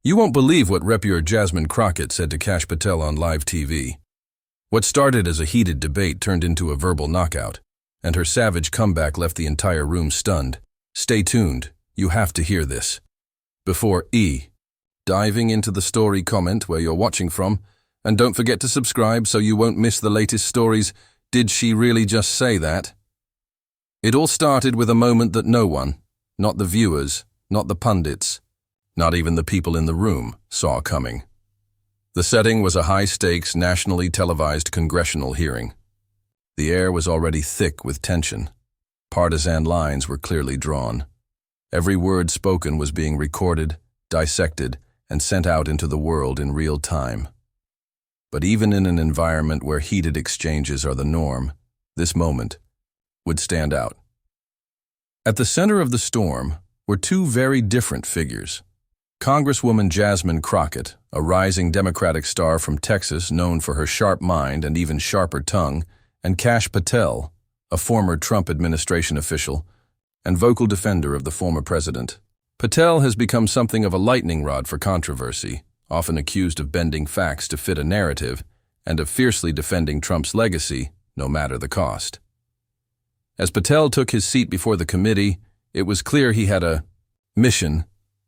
You won't believe what Repuer Jasmine Crockett said to Kash Patel on live TV. What started as a heated debate turned into a verbal knockout, and her savage comeback left the entire room stunned. Stay tuned, you have to hear this. Before diving into the story, comment where you're watching from, and don't forget to subscribe so you won't miss the latest stories. Did she really just say that? It all started with a moment that no one, not the viewers, not the pundits, not even the people in the room, saw coming. The setting was a high-stakes, nationally televised congressional hearing. The air was already thick with tension. Partisan lines were clearly drawn. Every word spoken was being recorded, dissected, and sent out into the world in real time. But even in an environment where heated exchanges are the norm, this moment would stand out. At the center of the storm were two very different figures. Congresswoman Jasmine Crockett, a rising Democratic star from Texas known for her sharp mind and even sharper tongue, and Kash Patel, a former Trump administration official and vocal defender of the former president. Patel has become something of a lightning rod for controversy, often accused of bending facts to fit a narrative and of fiercely defending Trump's legacy, no matter the cost. As Patel took his seat before the committee, it was clear he had a mission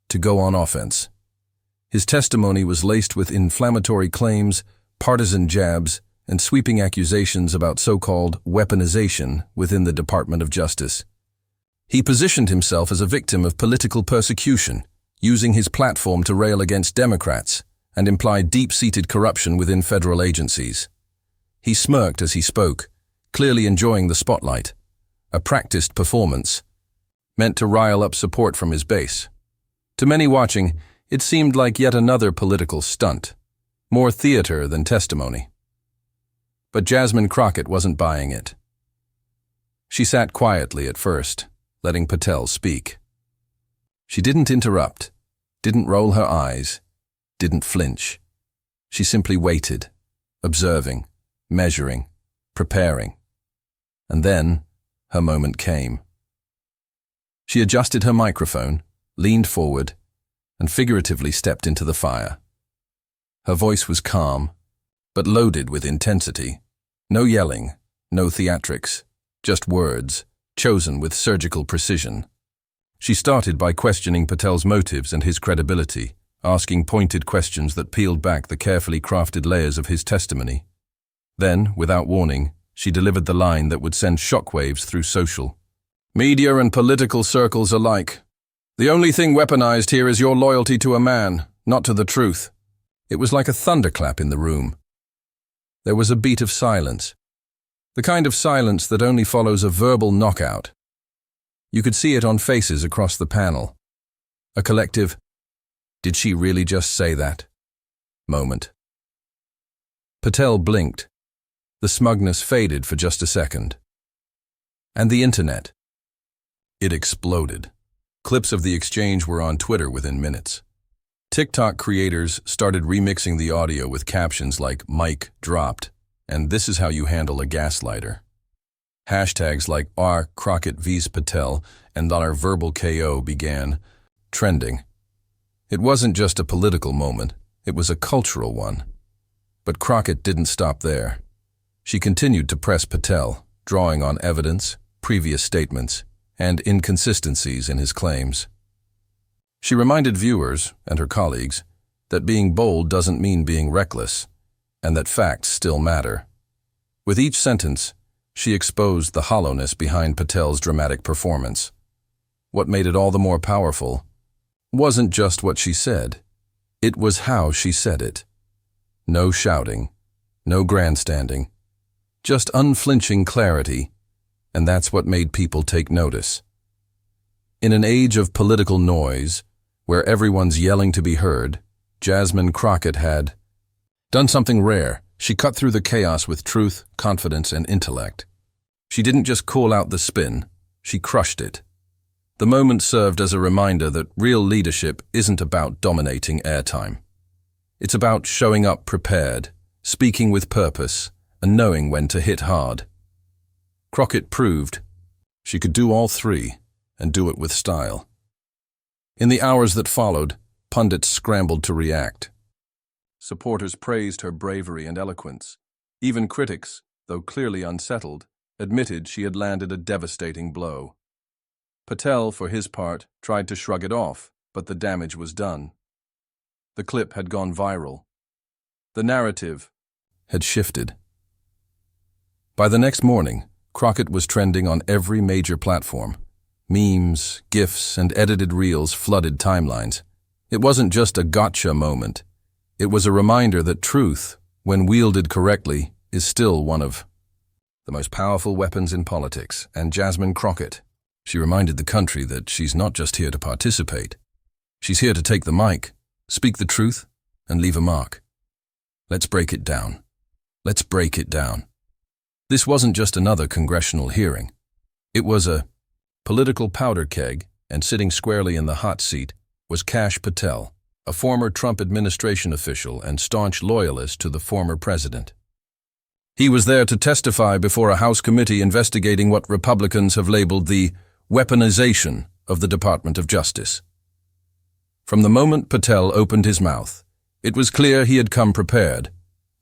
to go on offense. His testimony was laced with inflammatory claims, partisan jabs, and sweeping accusations about so-called weaponization within the Department of Justice. He positioned himself as a victim of political persecution, using his platform to rail against Democrats and imply deep-seated corruption within federal agencies. He smirked as he spoke, clearly enjoying the spotlight, a practiced performance, meant to rile up support from his base. To many watching, it seemed like yet another political stunt, more theater than testimony. But Jasmine Crockett wasn't buying it. She sat quietly at first, letting Patel speak. She didn't interrupt, didn't roll her eyes, didn't flinch. She simply waited, observing, measuring, preparing. And then, her moment came. She adjusted her microphone, leaned forward, and figuratively stepped into the fire. Her voice was calm, but loaded with intensity. No yelling, no theatrics, just words, chosen with surgical precision. She started by questioning Patel's motives and his credibility, asking pointed questions that peeled back the carefully crafted layers of his testimony. Then, without warning, she delivered the line that would send shockwaves through social, media and political circles alike. The only thing weaponized here is your loyalty to a man, not to the truth. It was like a thunderclap in the room. There was a beat of silence, the kind of silence that only follows a verbal knockout. You could see it on faces across the panel. A collective, "Did she really just say that?" moment. Patel blinked. The smugness faded for just a second. And the internet. It exploded. Clips of the exchange were on Twitter within minutes. TikTok creators started remixing the audio with captions like "mic dropped" and "this is how you handle a gaslighter." Hashtags like R Crockett vs Patel and our verbal KO began trending. It wasn't just a political moment, it was a cultural one. But Crockett didn't stop there. She continued to press Patel, drawing on evidence, previous statements, and inconsistencies in his claims. She reminded viewers, and her colleagues, that being bold doesn't mean being reckless, and that facts still matter. With each sentence, she exposed the hollowness behind Patel's dramatic performance. What made it all the more powerful wasn't just what she said, it was how she said it. No shouting, no grandstanding, just unflinching clarity, and that's what made people take notice. In an age of political noise, where everyone's yelling to be heard, Jasmine Crockett had done something rare. She cut through the chaos with truth, confidence, and intellect. She didn't just call out the spin, she crushed it. The moment served as a reminder that real leadership isn't about dominating airtime. It's about showing up prepared, speaking with purpose, and knowing when to hit hard. Crockett proved she could do all three, and do it with style. In the hours that followed, pundits scrambled to react. Supporters praised her bravery and eloquence. Even critics, though clearly unsettled, admitted she had landed a devastating blow. Patel, for his part, tried to shrug it off, but the damage was done. The clip had gone viral. The narrative had shifted. By the next morning, Crockett was trending on every major platform. Memes, GIFs, and edited reels flooded timelines. It wasn't just a gotcha moment. It was a reminder that truth, when wielded correctly, is still one of the most powerful weapons in politics. And Jasmine Crockett, she reminded the country that she's not just here to participate. She's here to take the mic, speak the truth, and leave a mark. Let's break it down. Let's break it down. This wasn't just another congressional hearing. It was a political powder keg, and sitting squarely in the hot seat was Kash Patel, a former Trump administration official and staunch loyalist to the former president. He was there to testify before a House committee investigating what Republicans have labeled the weaponization of the Department of Justice. From the moment Patel opened his mouth, it was clear he had come prepared,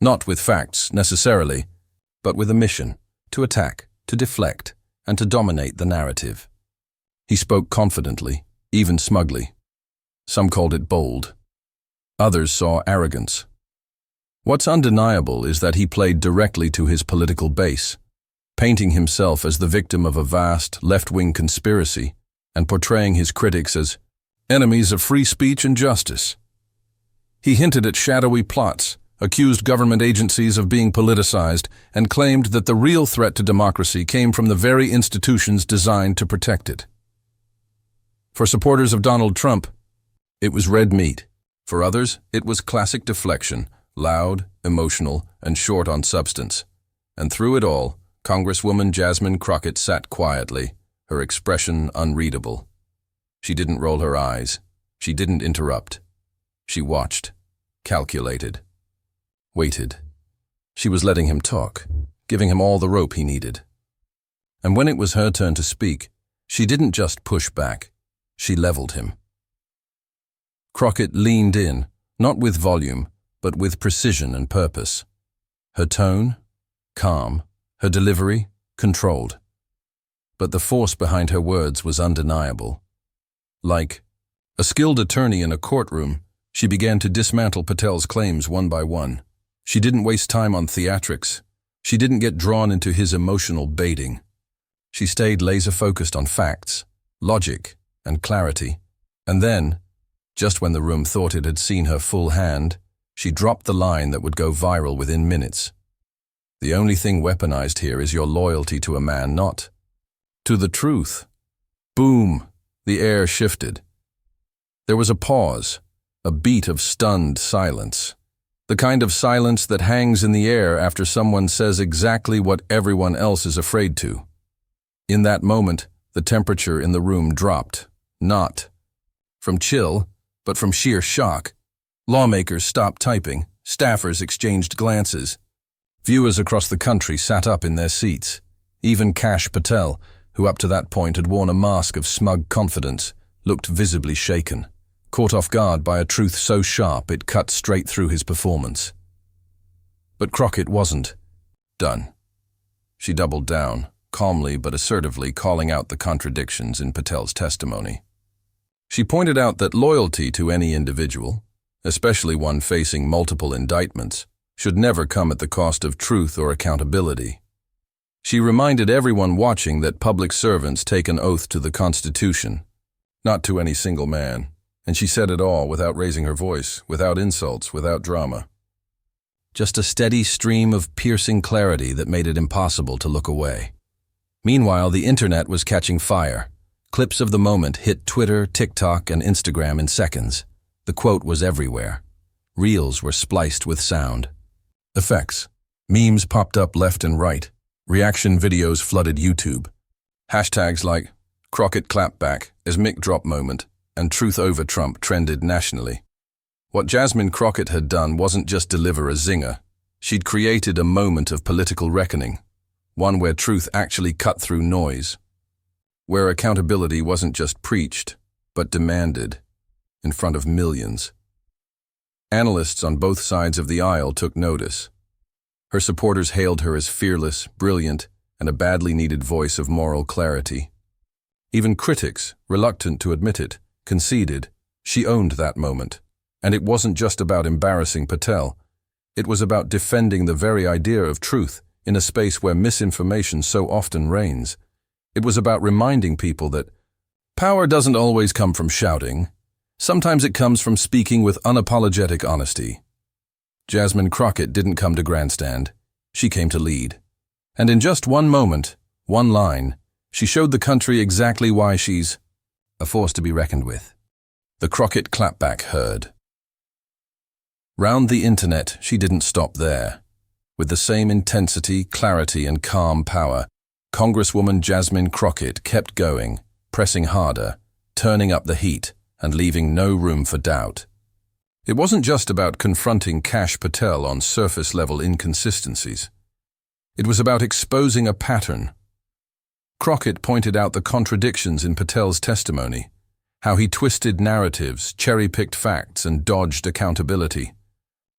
not with facts necessarily, but with a mission to attack, to deflect, and to dominate the narrative. He spoke confidently, even smugly. Some called it bold. Others saw arrogance. What's undeniable is that he played directly to his political base, painting himself as the victim of a vast left-wing conspiracy and portraying his critics as enemies of free speech and justice. He hinted at shadowy plots, accused government agencies of being politicized, and claimed that the real threat to democracy came from the very institutions designed to protect it. For supporters of Donald Trump, it was red meat. For others, it was classic deflection, loud, emotional, and short on substance. And through it all, Congresswoman Jasmine Crockett sat quietly, her expression unreadable. She didn't roll her eyes. She didn't interrupt. She watched, calculated, waited. She was letting him talk, giving him all the rope he needed. And when it was her turn to speak, she didn't just push back. She leveled him. Crockett leaned in, not with volume, but with precision and purpose. Her tone, calm. Her delivery, controlled. But the force behind her words was undeniable. Like a skilled attorney in a courtroom, she began to dismantle Patel's claims one by one. She didn't waste time on theatrics. She didn't get drawn into his emotional baiting. She stayed laser-focused on facts, logic, and clarity. And then, just when the room thought it had seen her full hand, she dropped the line that would go viral within minutes. The only thing weaponized here is your loyalty to a man, not to the truth. Boom! The air shifted. There was a pause, a beat of stunned silence. The kind of silence that hangs in the air after someone says exactly what everyone else is afraid to. In that moment, the temperature in the room dropped, not from chill, but from sheer shock. Lawmakers stopped typing, staffers exchanged glances. Viewers across the country sat up in their seats. Even Kash Patel, who up to that point had worn a mask of smug confidence, looked visibly shaken, caught off guard by a truth so sharp it cut straight through his performance. But Crockett wasn't done. She doubled down, calmly but assertively calling out the contradictions in Patel's testimony. She pointed out that loyalty to any individual, especially one facing multiple indictments, should never come at the cost of truth or accountability. She reminded everyone watching that public servants take an oath to the Constitution, not to any single man, and she said it all without raising her voice, without insults, without drama. Just a steady stream of piercing clarity that made it impossible to look away. Meanwhile, the internet was catching fire. Clips of the moment hit Twitter, TikTok, and Instagram in seconds. The quote was everywhere. Reels were spliced with sound. Effects. Memes popped up left and right. Reaction videos flooded YouTube. Hashtags like Crockett clapback, as Mick drop moment, and Truth over Trump trended nationally. What Jasmine Crockett had done wasn't just deliver a zinger. She'd created a moment of political reckoning, one where truth actually cut through noise, where accountability wasn't just preached, but demanded. in front of millions. Analysts on both sides of the aisle took notice. Her supporters hailed her as fearless, brilliant, and a badly needed voice of moral clarity. Even critics, reluctant to admit it, conceded she owned that moment. And it wasn't just about embarrassing Patel. It was about defending the very idea of truth in a space where misinformation so often reigns. It was about reminding people that power doesn't always come from shouting. Sometimes it comes from speaking with unapologetic honesty. Jasmine Crockett didn't come to grandstand. She came to lead. And in just one moment, one line, she showed the country exactly why she's a force to be reckoned with. The Crockett clapback heard. Round the internet, she didn't stop there. With the same intensity, clarity, and calm power, Congresswoman Jasmine Crockett kept going, pressing harder, turning up the heat, and leaving no room for doubt. It wasn't just about confronting Kash Patel on surface-level inconsistencies. It was about exposing a pattern. Crockett pointed out the contradictions in Patel's testimony, how he twisted narratives, cherry-picked facts, and dodged accountability.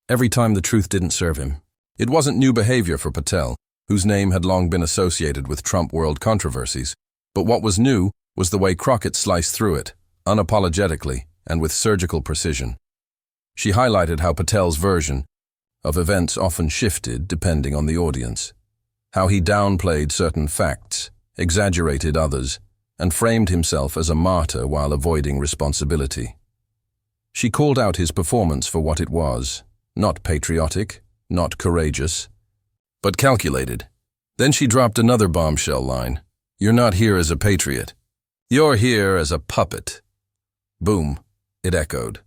Every time the truth didn't serve him. It wasn't new behavior for Patel, whose name had long been associated with Trump world controversies, but what was new was the way Crockett sliced through it, unapologetically and with surgical precision. She highlighted how Patel's version of events often shifted depending on the audience, how he downplayed certain facts, exaggerated others, and framed himself as a martyr while avoiding responsibility. She called out his performance for what it was, not patriotic, not courageous, but calculated. Then she dropped another bombshell line. You're not here as a patriot. You're here as a puppet. Boom, it echoed.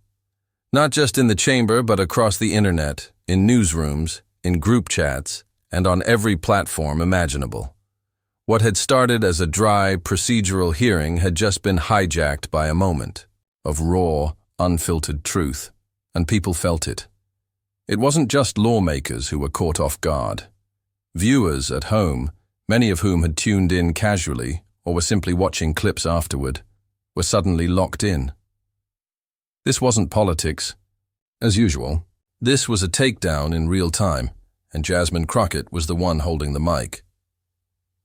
Not just in the chamber, but across the internet, in newsrooms, in group chats, and on every platform imaginable. What had started as a dry, procedural hearing had just been hijacked by a moment of raw, unfiltered truth, and people felt it. It wasn't just lawmakers who were caught off guard. Viewers at home, many of whom had tuned in casually or were simply watching clips afterward, were suddenly locked in. This wasn't politics. As usual, this was a takedown in real time, and Jasmine Crockett was the one holding the mic.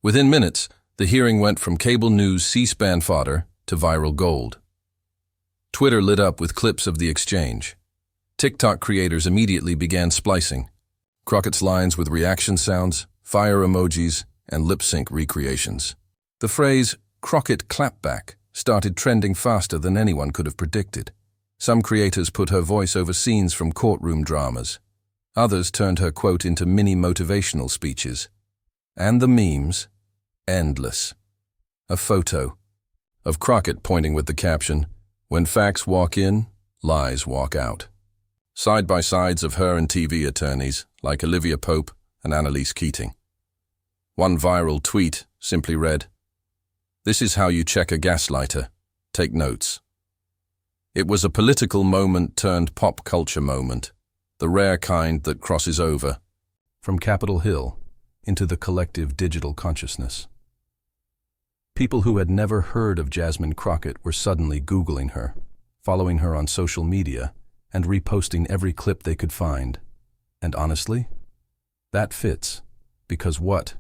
Within minutes, the hearing went from cable news C-SPAN fodder to viral gold. Twitter lit up with clips of the exchange. TikTok creators immediately began splicing Crockett's lines with reaction sounds, fire emojis, and lip-sync recreations. The phrase, Crockett clapback, started trending faster than anyone could have predicted. Some creators put her voice over scenes from courtroom dramas. Others turned her quote into mini motivational speeches. And the memes, endless. A photo of Crockett pointing with the caption, "When facts walk in, lies walk out." Side-by-sides of her and TV attorneys like Olivia Pope and Annalise Keating. One viral tweet simply read, "This is how you check a gaslighter. Take notes." It was a political moment turned pop culture moment, the rare kind that crosses over from Capitol Hill into the collective digital consciousness. People who had never heard of Jasmine Crockett were suddenly Googling her, following her on social media, and reposting every clip they could find. And honestly, that fits, because what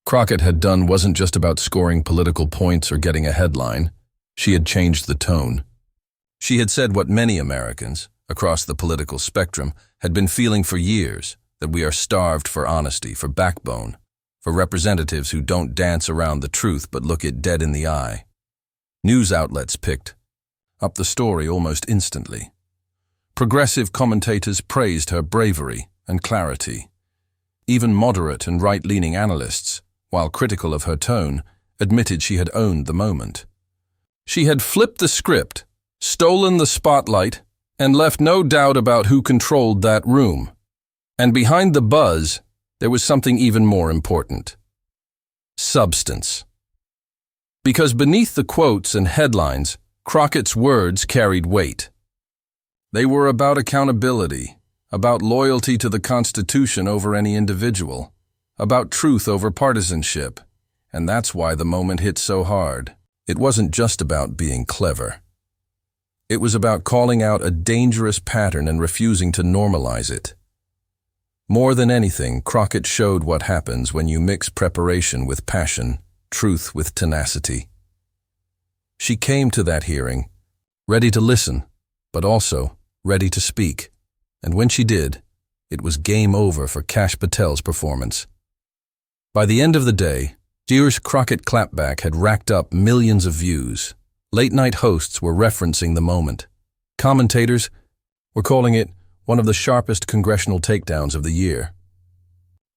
Crockett had done wasn't just about scoring political points or getting a headline. She had changed the tone. She had said what many Americans, across the political spectrum, had been feeling for years, that we are starved for honesty, for backbone, for representatives who don't dance around the truth but look it dead in the eye. News outlets picked up the story almost instantly. Progressive commentators praised her bravery and clarity. Even moderate and right-leaning analysts, while critical of her tone, admitted she had owned the moment. She had flipped the script, stolen the spotlight, and left no doubt about who controlled that room. And behind the buzz, there was something even more important. Substance. Because beneath the quotes and headlines, Crockett's words carried weight. They were about accountability, about loyalty to the Constitution over any individual, about truth over partisanship, and that's why the moment hit so hard. It wasn't just about being clever. It was about calling out a dangerous pattern and refusing to normalize it. More than anything, Crockett showed what happens when you mix preparation with passion, truth with tenacity. She came to that hearing, ready to listen, but also ready to speak. And when she did, it was game over for Kash Patel's performance. By the end of the day, Jasmine Crockett clapback had racked up millions of views. Late-night hosts were referencing the moment. Commentators were calling it one of the sharpest congressional takedowns of the year.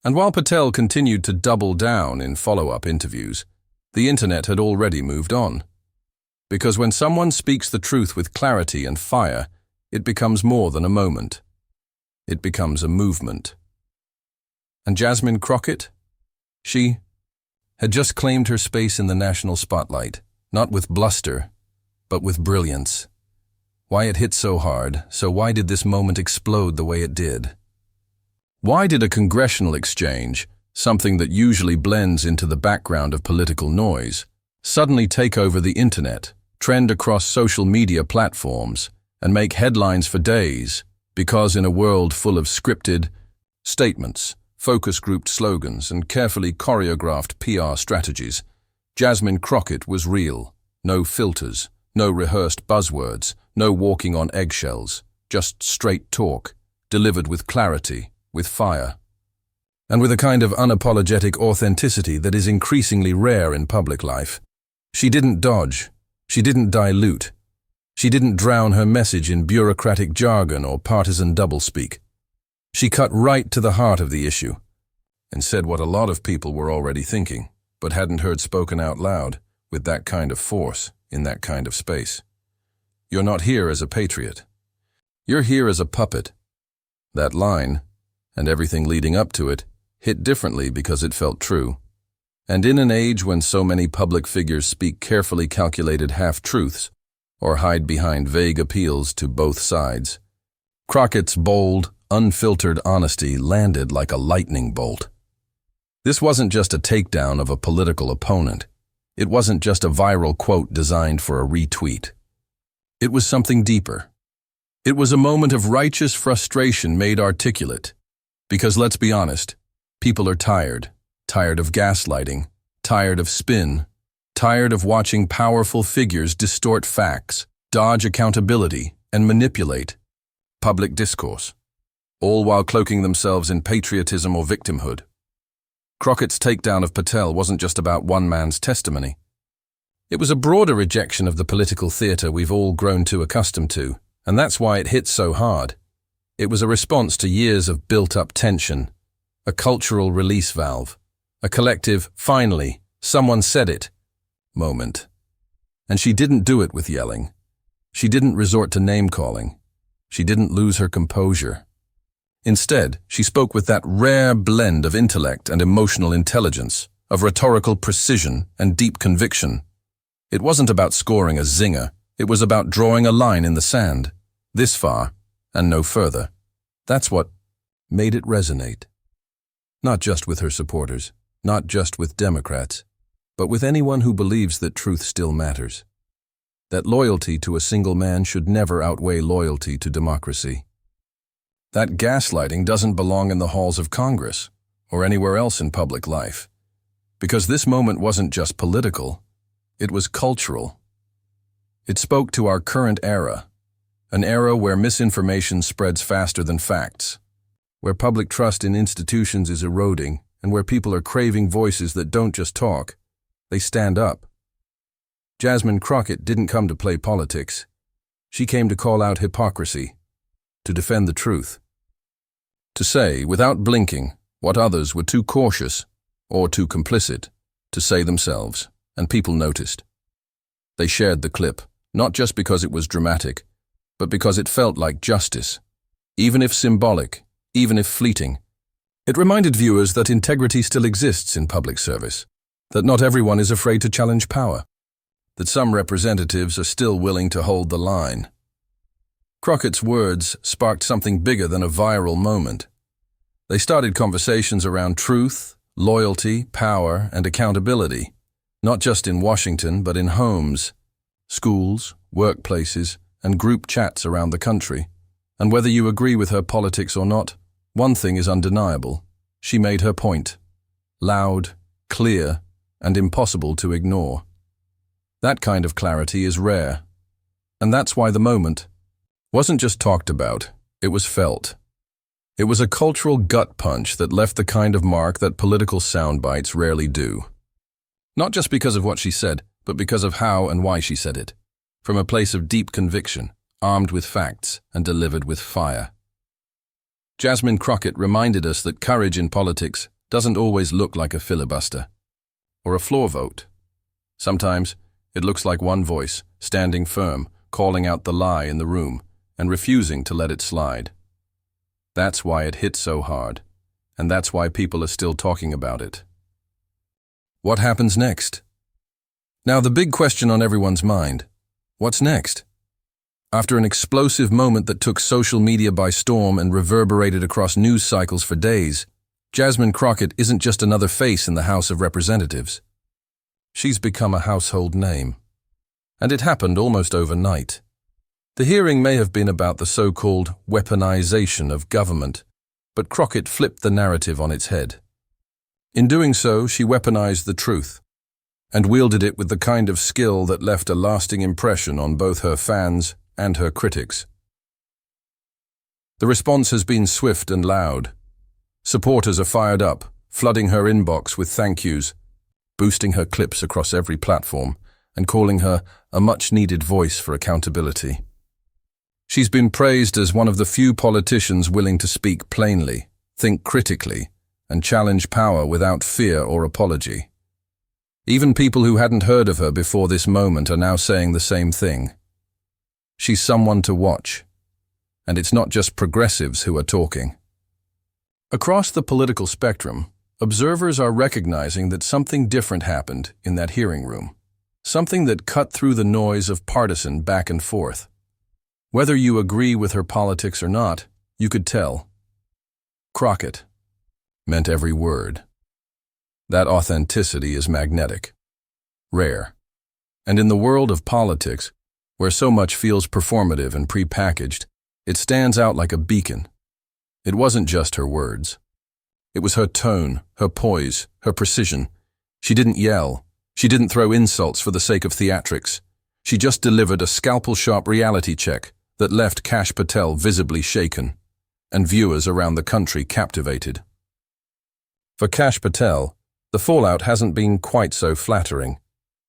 And while Patel continued to double down in follow-up interviews, the internet had already moved on. Because when someone speaks the truth with clarity and fire, it becomes more than a moment. It becomes a movement. And Jasmine Crockett? She had just claimed her space in the national spotlight, not with bluster, but with brilliance. Why it hit so hard, so why did this moment explode the way it did? Why did a congressional exchange, something that usually blends into the background of political noise, suddenly take over the internet, trend across social media platforms, and make headlines for days? Because in a world full of scripted statements, focus-grouped slogans, and carefully choreographed PR strategies, Jasmine Crockett was real. No filters, no rehearsed buzzwords, no walking on eggshells, just straight talk, delivered with clarity, with fire. And with a kind of unapologetic authenticity that is increasingly rare in public life. She didn't dodge, she didn't dilute, she didn't drown her message in bureaucratic jargon or partisan doublespeak. She cut right to the heart of the issue and said what a lot of people were already thinking, but hadn't heard spoken out loud with that kind of force in that kind of space. You're not here as a patriot. You're here as a puppet. That line, and everything leading up to it, hit differently because it felt true. And in an age when so many public figures speak carefully calculated half-truths or hide behind vague appeals to both sides, Crockett's bold, unfiltered honesty landed like a lightning bolt. This wasn't just a takedown of a political opponent. It wasn't just a viral quote designed for a retweet. It was something deeper. It was a moment of righteous frustration made articulate. Because let's be honest, people are tired of gaslighting, tired of spin, tired of watching powerful figures distort facts, dodge accountability, and manipulate public discourse, all while cloaking themselves in patriotism or victimhood. Crockett's takedown of Patel wasn't just about one man's testimony. It was a broader rejection of the political theater we've all grown too accustomed to, and that's why it hit so hard. It was a response to years of built-up tension, a cultural release valve, a collective, finally, someone said it, moment. And she didn't do it with yelling. She didn't resort to name-calling. She didn't lose her composure. Instead, she spoke with that rare blend of intellect and emotional intelligence, of rhetorical precision and deep conviction. It wasn't about scoring a zinger. It was about drawing a line in the sand, this far and no further. That's what made it resonate. Not just with her supporters, not just with Democrats, but with anyone who believes that truth still matters. That loyalty to a single man should never outweigh loyalty to democracy. That gaslighting doesn't belong in the halls of Congress or anywhere else in public life. Because this moment wasn't just political, it was cultural. It spoke to our current era, an era where misinformation spreads faster than facts, where public trust in institutions is eroding, and where people are craving voices that don't just talk, they stand up. Jasmine Crockett didn't come to play politics. She came to call out hypocrisy, to defend the truth. To say, without blinking, what others were too cautious or too complicit to say themselves, and people noticed. They shared the clip, not just because it was dramatic, but because it felt like justice, even if symbolic, even if fleeting. It reminded viewers that integrity still exists in public service, that not everyone is afraid to challenge power, that some representatives are still willing to hold the line. Crockett's words sparked something bigger than a viral moment. They started conversations around truth, loyalty, power, and accountability, not just in Washington, but in homes, schools, workplaces, and group chats around the country. And whether you agree with her politics or not, one thing is undeniable. She made her point. Loud, clear, and impossible to ignore. That kind of clarity is rare. And that's why the moment wasn't just talked about, it was felt. It was a cultural gut punch that left the kind of mark that political sound bites rarely do. Not just because of what she said, but because of how and why she said it. From a place of deep conviction, armed with facts and delivered with fire. Jasmine Crockett reminded us that courage in politics doesn't always look like a filibuster or a floor vote. Sometimes it looks like one voice, standing firm, calling out the lie in the room and refusing to let it slide. That's why it hit so hard, and that's why people are still talking about it. What happens next? Now, the big question on everyone's mind: what's next? After an explosive moment that took social media by storm and reverberated across news cycles for days, Jasmine Crockett isn't just another face in the House of Representatives. She's become a household name. And it happened almost overnight. The hearing may have been about the so-called weaponization of government, but Crockett flipped the narrative on its head. In doing so, she weaponized the truth, and wielded it with the kind of skill that left a lasting impression on both her fans and her critics. The response has been swift and loud. Supporters are fired up, flooding her inbox with thank yous, boosting her clips across every platform, and calling her a much-needed voice for accountability. She's been praised as one of the few politicians willing to speak plainly, think critically, and challenge power without fear or apology. Even people who hadn't heard of her before this moment are now saying the same thing. She's someone to watch, and it's not just progressives who are talking. Across the political spectrum, observers are recognizing that something different happened in that hearing room, something that cut through the noise of partisan back and forth. Whether you agree with her politics or not, you could tell. Crockett meant every word. That authenticity is magnetic, rare. And in the world of politics, where so much feels performative and prepackaged, it stands out like a beacon. It wasn't just her words. It was her tone, her poise, her precision. She didn't yell. She didn't throw insults for the sake of theatrics. She just delivered a scalpel-sharp reality check that left Kash Patel visibly shaken, and viewers around the country captivated. For Kash Patel, the fallout hasn't been quite so flattering.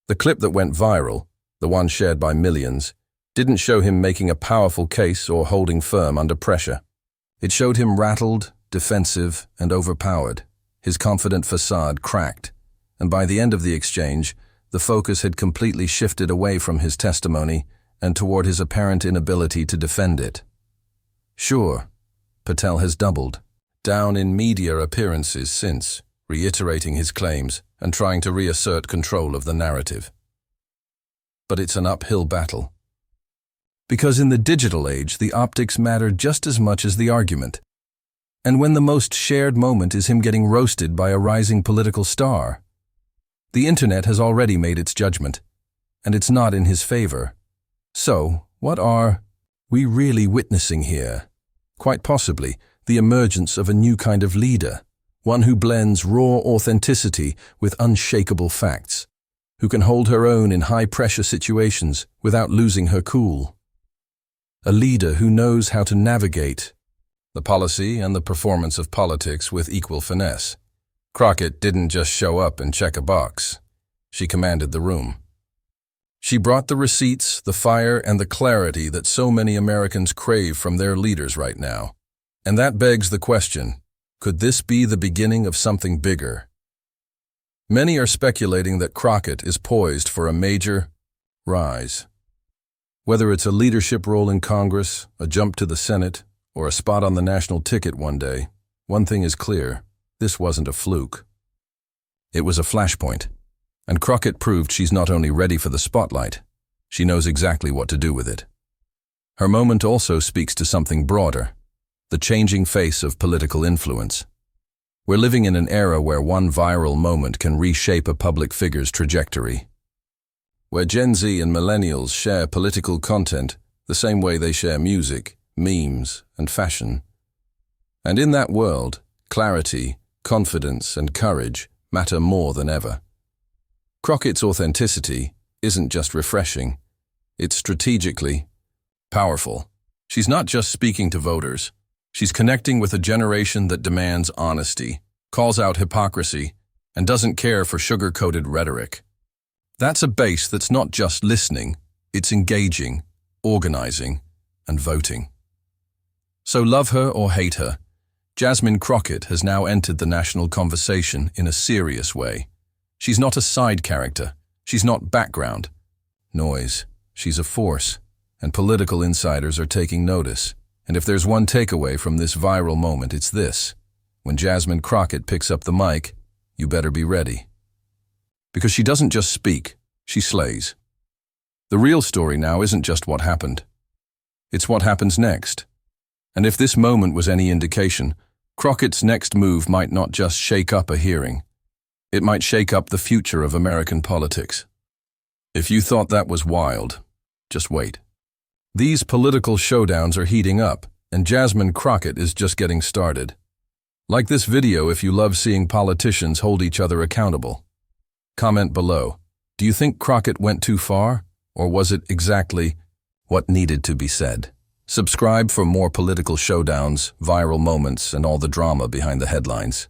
The clip that went viral, the one shared by millions, didn't show him making a powerful case or holding firm under pressure. It showed him rattled, defensive, and overpowered, his confident facade cracked, and by the end of the exchange, the focus had completely shifted away from his testimony and toward his apparent inability to defend it. Sure, Patel has doubled down in media appearances since, reiterating his claims and trying to reassert control of the narrative. But it's an uphill battle. Because in the digital age, the optics matter just as much as the argument. And when the most shared moment is him getting roasted by a rising political star, the internet has already made its judgment, and it's not in his favor. So, what are we really witnessing here? Quite possibly, the emergence of a new kind of leader, one who blends raw authenticity with unshakable facts, who can hold her own in high-pressure situations without losing her cool. A leader who knows how to navigate the policy and the performance of politics with equal finesse. Crockett didn't just show up and check a box. She commanded the room. She brought the receipts, the fire, and the clarity that so many Americans crave from their leaders right now. And that begs the question, could this be the beginning of something bigger? Many are speculating that Crockett is poised for a major rise. Whether it's a leadership role in Congress, a jump to the Senate, or a spot on the national ticket one day, one thing is clear: this wasn't a fluke. It was a flashpoint, and Crockett proved she's not only ready for the spotlight, she knows exactly what to do with it. Her moment also speaks to something broader: the changing face of political influence. We're living in an era where one viral moment can reshape a public figure's trajectory. Where Gen Z and millennials share political content the same way they share music, memes, and fashion. And in that world, clarity, confidence, and courage matter more than ever. Crockett's authenticity isn't just refreshing, it's strategically powerful. She's not just speaking to voters, she's connecting with a generation that demands honesty, calls out hypocrisy, and doesn't care for sugar-coated rhetoric. That's a base that's not just listening, it's engaging, organizing, and voting. So love her or hate her, Jasmine Crockett has now entered the national conversation in a serious way. She's not a side character, she's not background noise, she's a force, and political insiders are taking notice. And if there's one takeaway from this viral moment, it's this: when Jasmine Crockett picks up the mic, you better be ready. Because she doesn't just speak, she slays. The real story now isn't just what happened. It's what happens next. And if this moment was any indication, Crockett's next move might not just shake up a hearing. It might shake up the future of American politics. If you thought that was wild, just wait. These political showdowns are heating up, and Jasmine Crockett is just getting started. Like this video if you love seeing politicians hold each other accountable. Comment below. Do you think Crockett went too far, or was it exactly what needed to be said? Subscribe for more political showdowns, viral moments, and all the drama behind the headlines.